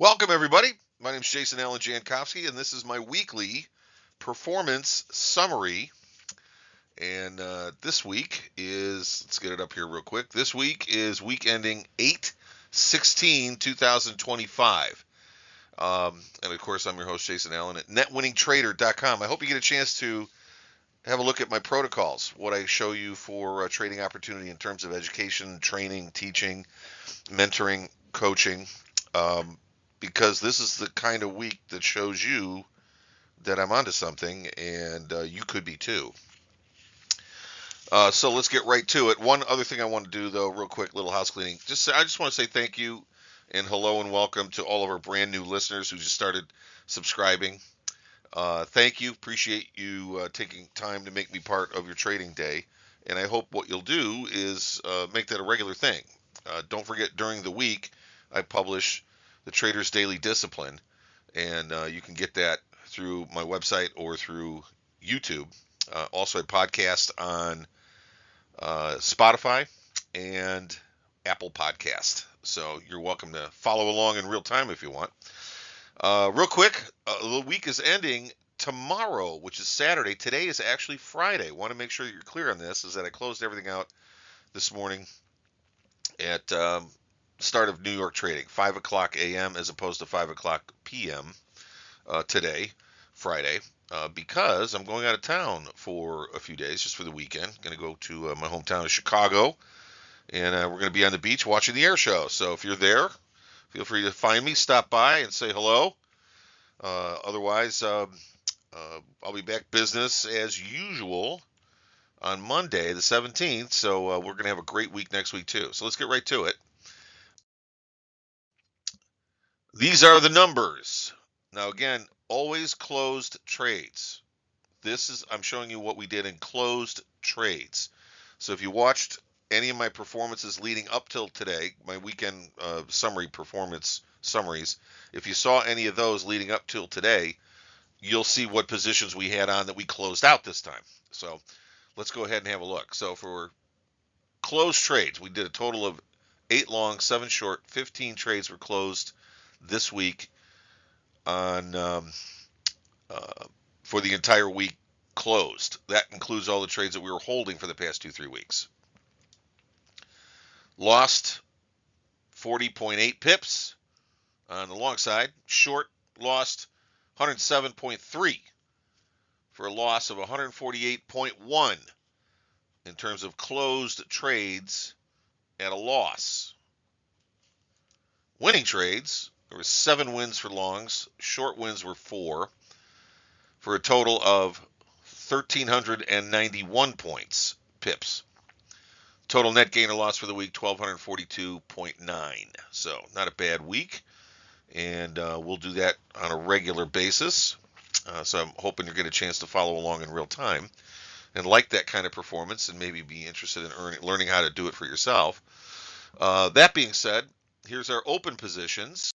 Welcome, everybody. My name is Jason Allen Jankowski, and this is my weekly performance summary. And this week is, let's get it up here real quick. This week is week ending 8/16/2025. And of course, I'm your host, Jason Allen at netwinningtrader.com. I hope you get a chance to have a look at my protocols, what I show you for trading opportunity in terms of education, training, teaching, mentoring, coaching. Um, because this is the kind of week that shows you that I'm onto something, and you could be too. So let's get right to it. One other thing I want to do, though, real quick, little house cleaning. I just want to say thank you and hello and welcome to all of our brand new listeners who just started subscribing. Thank you. Appreciate you taking time to make me part of your trading day. And I hope what you'll do is make that a regular thing. Don't forget, during the week, I publish the Trader's Daily Discipline, and you can get that through my website or through YouTube. Also, a podcast on Spotify and Apple Podcast. So you're welcome to follow along in real time if you want. Real quick, the week is ending tomorrow, which is Saturday. Today is actually Friday. Want to make sure that you're clear on this. Is that I closed everything out this morning at start of New York trading, 5 o'clock a.m. as opposed to 5 o'clock p.m. Today, Friday, because I'm going out of town for a few days, just for the weekend. Going to go to my hometown of Chicago, and we're going to be on the beach watching the air show. So if you're there, feel free to find me, stop by, and say hello. Otherwise, I'll be back business as usual on Monday, the 17th. So we're going to have a great week next week, too. So let's get right to it. These are the numbers. Now, again, always closed trades. I'm showing you what we did in closed trades. So if you watched any of my performances leading up till today, my weekend summary performance summaries, if you saw any of those leading up till today, you'll see what positions we had on that we closed out this time. So let's go ahead and have a look. So for closed trades, we did a total of 8 long, 7 short, 15 trades were closed this week on for the entire week closed. That includes all the trades that we were holding for the past 2-3 weeks. Lost 40.8 pips on the long side. Short lost 107.3 for a loss of 148.1 in terms of closed trades at a loss. Winning trades, there were 7 wins for longs. Short wins were 4 for a total of 1,391 points, pips. Total net gain or loss for the week, 1,242.9. So not a bad week, and we'll do that on a regular basis. So I'm hoping you get a chance to follow along in real time and like that kind of performance and maybe be interested in learning how to do it for yourself. That being said, here's our open positions.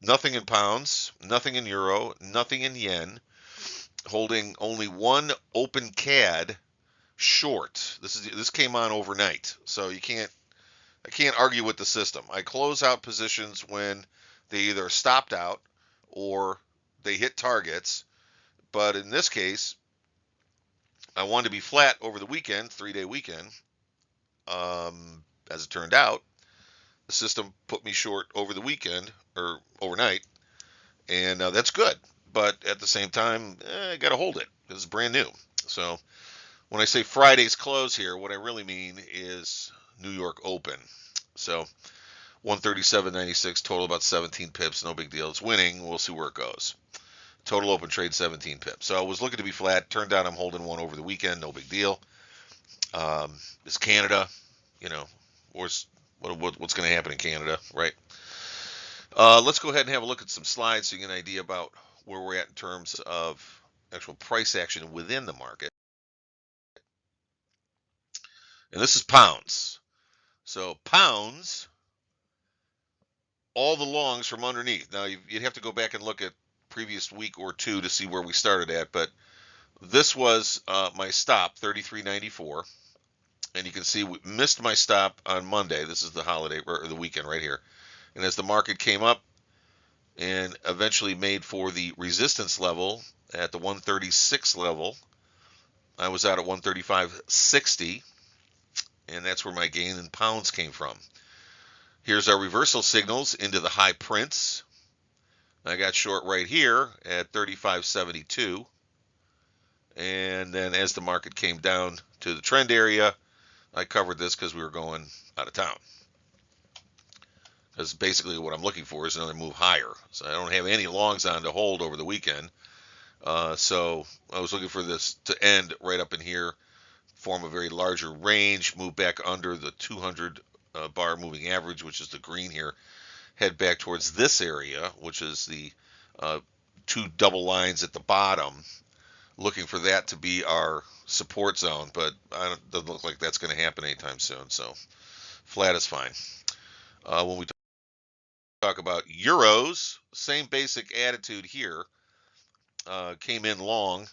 Nothing in pounds, nothing in euro, nothing in yen. Holding only one open CAD short. This came on overnight, so I can't argue with the system. I close out positions when they either stopped out or they hit targets. But in this case, I wanted to be flat over the weekend, 3-day weekend. As it turned out, the system put me short over the weekend or overnight, and that's good. But at the same time, I got to hold it. It's brand new. So when I say Friday's close here, what I really mean is New York Open. So 137.96 total, about 17 pips. No big deal. It's winning. We'll see where it goes. Total open trade 17 pips. So I was looking to be flat. Turned out I'm holding one over the weekend. No big deal. Is Canada, what's going to happen in Canada, right? Let's go ahead and have a look at some slides so you get an idea about where we're at in terms of actual price action within the market. And this is pounds. So pounds, all the longs from underneath. Now you'd have to go back and look at previous week or two to see where we started at, but this was my stop, 33.94. And you can see we missed my stop on Monday. This is the holiday or the weekend right here. And as the market came up and eventually made for the resistance level at the 136 level, I was out at 135.60, and that's where my gain in pounds came from. Here's our reversal signals into the high prints. I got short right here at 35.72. And then as the market came down to the trend area, I covered this because we were going out of town. Because basically what I'm looking for is another move higher. So I don't have any longs on to hold over the weekend. So I was looking for this to end right up in here, form a very larger range, move back under the 200 bar moving average, which is the green here, head back towards this area, which is the two double lines at the bottom, looking for that to be our support zone, but it doesn't look like that's going to happen anytime soon. So flat is fine. When we talk about euros, same basic attitude here. Came in long,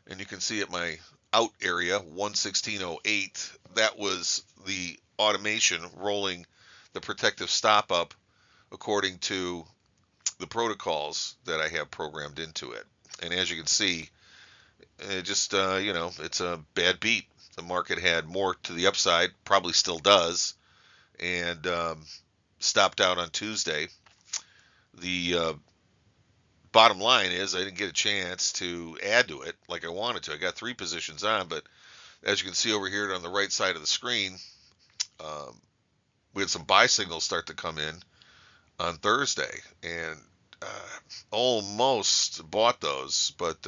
and you can see at my out area 116.08. That was the automation rolling the protective stop up according to the protocols that I have programmed into it. And as you can see, it just it's a bad beat. The market had more to the upside, probably still does, and stopped out on Tuesday. The bottom line is I didn't get a chance to add to it like I wanted to. I got 3 positions on, but as you can see over here on the right side of the screen, we had some buy signals start to come in on Thursday, and almost bought those, but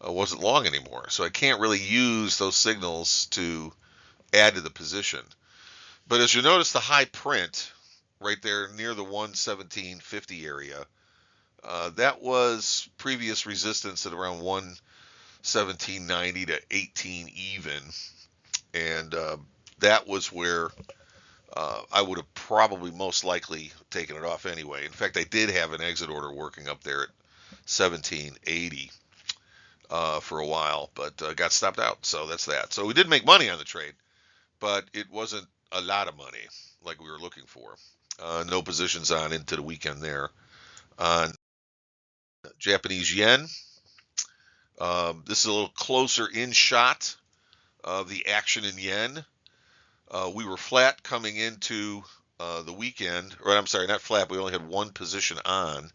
wasn't long anymore. So I can't really use those signals to add to the position. But as you notice, the high print right there near the 117.50 area, that was previous resistance at around 117.90 to 18 even, and that was where I would have probably most likely taken it off anyway. In fact, I did have an exit order working up there at 17.80 for a while, but got stopped out. So that's that. So we did make money on the trade, but it wasn't a lot of money like we were looking for. No positions on into the weekend there. On Japanese yen, this is a little closer in shot of the action in yen. We were flat coming into the weekend, or I'm sorry, not flat. We only had one position on,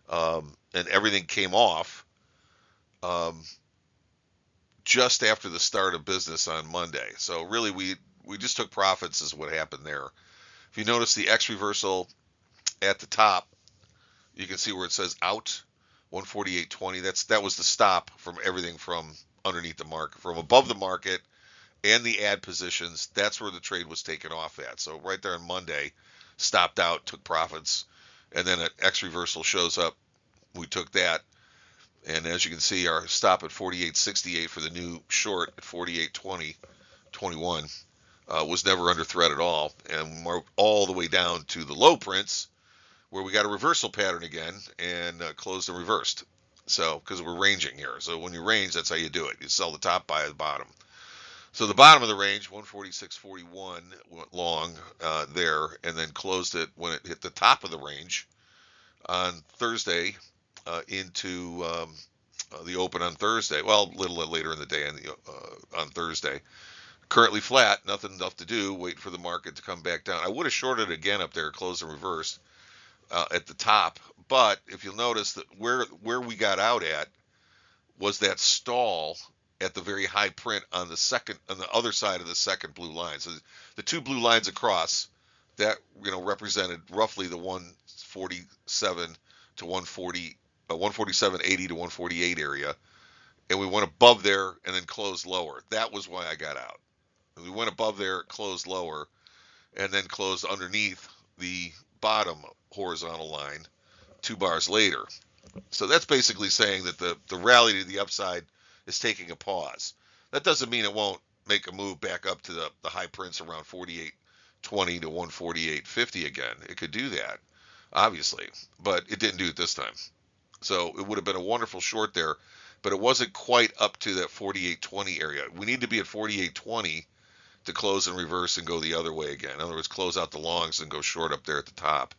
and everything came off just after the start of business on Monday. So really, we just took profits is what happened there. If you notice the X reversal at the top, you can see where it says out 148.20. That was the stop from everything from underneath the market, from above the market and the add positions. That's where the trade was taken off at. So right there on Monday, stopped out, took profits, and then an X reversal shows up. We took that, and as you can see, our stop at 48.68 for the new short at 48.20.21 was never under threat at all, and we're all the way down to the low prints where we got a reversal pattern again and closed and reversed. So because we're ranging here, so when you range, that's how you do it. You sell the top, buy the bottom. So the bottom of the range, 146.41, went long there, and then closed it when it hit the top of the range on Thursday into the open on Thursday. Well, a little later in the day on Thursday. Currently flat, nothing enough to do. Wait for the market to come back down. I would have shorted again up there, closed and reversed at the top. But if you'll notice that where we got out at was that stall at the very high print on the other side of the second blue line. So the 2 blue lines across that represented roughly the 147 to 140, 147.80 to 148 area, and we went above there and then closed lower. That was why I got out. We went above there, closed lower, and then closed underneath the bottom horizontal line 2 bars later. So that's basically saying that the rally to the upside is taking a pause. That doesn't mean it won't make a move back up to the high prints around 48.20 to 148.50 again. It could do that, obviously, but it didn't do it this time. So it would have been a wonderful short there, but it wasn't quite up to that 48.20 area. We need to be at 48.20 to close in reverse and go the other way again. In other words, close out the longs and go short up there at the top.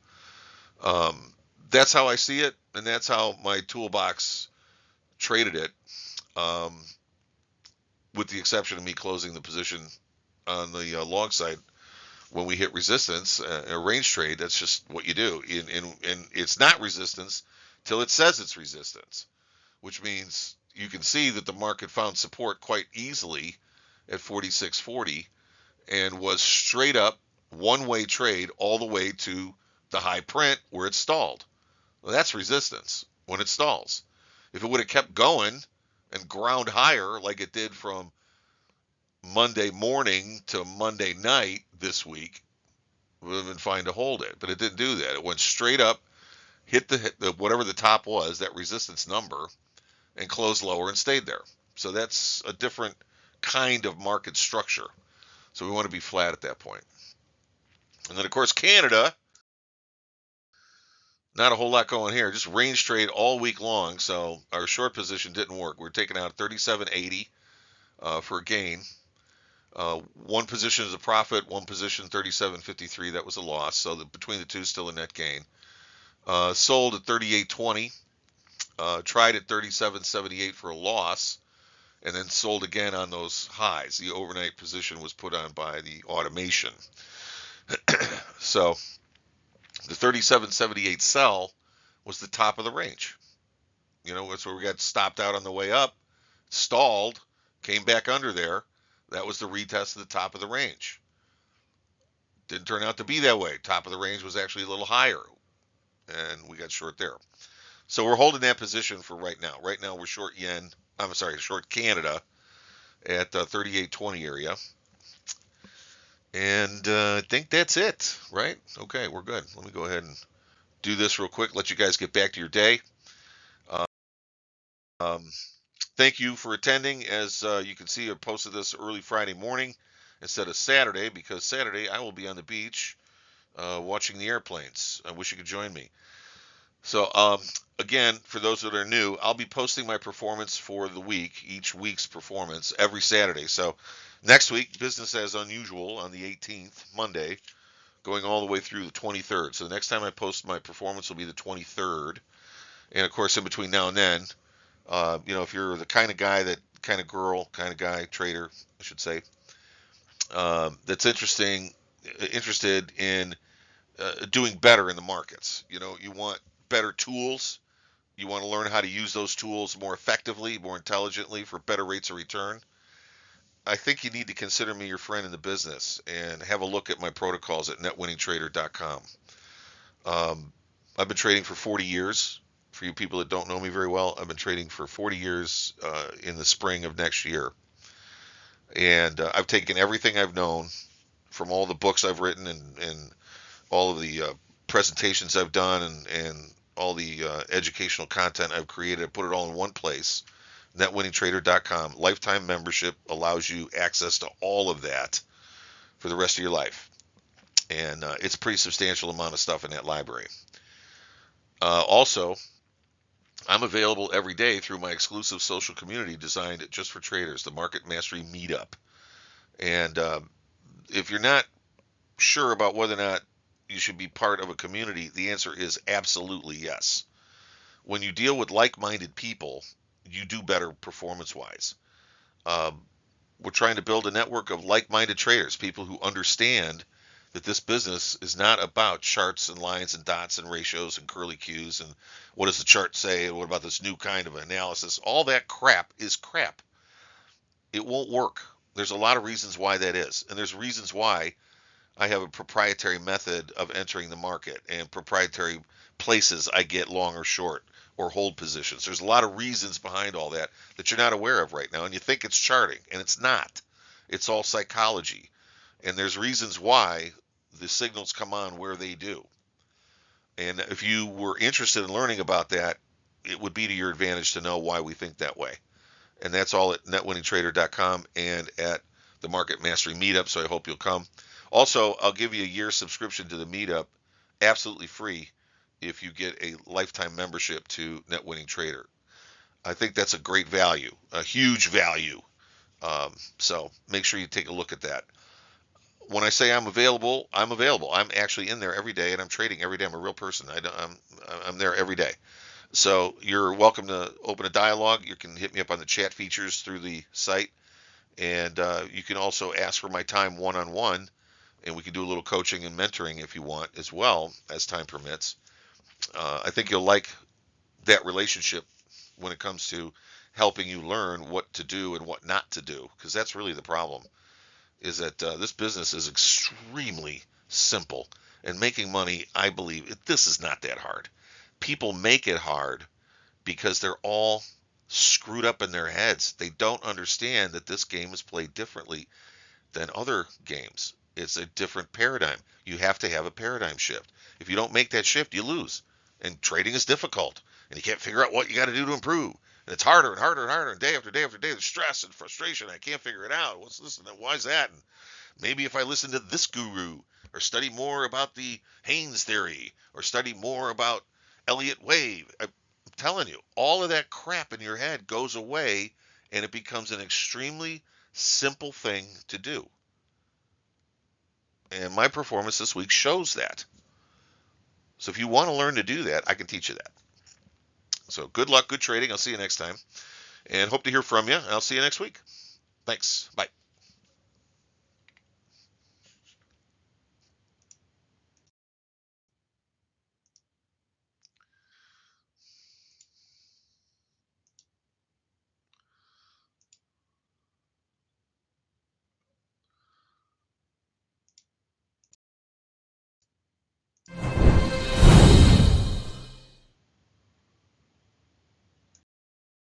That's how I see it, and that's how my toolbox traded it, um, with the exception of me closing the position on the long side when we hit resistance. A range trade, that's just what you do. And it's not resistance till it says it's resistance, which means you can see that the market found support quite easily at 46.40 and was straight up one-way trade all the way to the high print where it stalled. Well, that's resistance when it stalls. If it would have kept going and ground higher like it did from Monday morning to Monday night this week, it would have been fine to hold it. But it didn't do that. It went straight up, hit the whatever the top was, that resistance number, and closed lower and stayed there. So that's a different kind of market structure. So we want to be flat at that point. And then, of course, Canada, not a whole lot going here. Just range trade all week long. So our short position didn't work. We're taking out 37.80 for a gain. One position is a profit, one position 37.53. That was a loss. So between the two, still a net gain. Sold at 38.20. Tried at 37.78 for a loss, and then sold again on those highs. The overnight position was put on by the automation. So the 37.78 sell was the top of the range. That's where we got stopped out on the way up, stalled, came back under there. That was the retest of the top of the range. Didn't turn out to be that way. Top of the range was actually a little higher, and we got short there. So we're holding that position for right now. Right now we're short yen. I'm sorry, short Canada at 38.20 area. And I think that's it, right? Okay, we're good. Let me go ahead and do this real quick. Let you guys get back to your day. Thank you for attending. As you can see, I posted this early Friday morning instead of Saturday, because Saturday I will be on the beach watching the airplanes. I wish you could join me. So, again, for those that are new, I'll be posting my performance for the week, each week's performance, every Saturday. So next week, business as unusual on the 18th, Monday, going all the way through the 23rd. So the next time I post my performance will be the 23rd. And, of course, in between now and then, if you're the kind of guy kind of guy, trader, I should say, that's interested in doing better in the markets. You want better tools. You want to learn how to use those tools more effectively, more intelligently for better rates of return. I think you need to consider me your friend in the business and have a look at my protocols at netwinningtrader.com. I've been trading for 40 years. For you people that don't know me very well, I've been trading for 40 years in the spring of next year. And I've taken everything I've known from all the books I've written and all of the presentations I've done and all the educational content I've created. I put it all in one place, netwinningtrader.com. Lifetime membership allows you access to all of that for the rest of your life. And it's a pretty substantial amount of stuff in that library. Also, I'm available every day through my exclusive social community designed just for traders, the Market Mastery Meetup. And if you're not sure about whether or not you should be part of a community, the answer is absolutely yes. When you deal with like-minded people, you do better performance-wise. We're trying to build a network of like-minded traders, people who understand that this business is not about charts and lines and dots and ratios and curly Qs and what does the chart say and what about this new kind of analysis. All that crap is crap. It won't work. There's a lot of reasons why that is, and there's reasons why I have a proprietary method of entering the market and proprietary places I get long or short or hold positions. There's a lot of reasons behind all that you're not aware of right now, and you think it's charting, and it's not. It's all psychology, and there's reasons why the signals come on where they do. And if you were interested in learning about that, it would be to your advantage to know why we think that way. And that's all at netwinningtrader.com and at the Market Mastery Meetup, so I hope you'll come. Also, I'll give you a year's subscription to the Meetup, absolutely free, if you get a lifetime membership to Net Winning Trader. I think that's a great value, a huge value. So make sure you take a look at that. when I say I'm available, I'm available. I'm actually in there every day, and I'm trading every day. I'm a real person. I'm there every day. So you're welcome to open a dialogue. You can hit me up on the chat features through the site, and you can also ask for my time one-on-one, and we can do a little coaching and mentoring if you want as well as time permits. I think you'll like that relationship when it comes to helping you learn what to do and what not to do, because that's really the problem. Is that this business is extremely simple, and making money, I believe, this is not that hard. People make it hard because they're all screwed up in their heads. They don't understand that this game is played differently than other games. It's a different paradigm. You have to have a paradigm shift. If you don't make that shift, you lose. And trading is difficult, and you can't figure out what you got to do to improve. And it's harder and harder and harder, and day after day after day, there's stress and frustration. I can't figure it out. What's this and that? Why is that? And maybe if I listen to this guru, or study more about the Haynes theory, or study more about Elliott Wave, I'm telling you, all of that crap in your head goes away, and it becomes an extremely simple thing to do. And my performance this week shows that. So if you want to learn to do that, I can teach you that. So good luck, good trading. I'll see you next time, and hope to hear from you. I'll see you next week. Thanks. Bye.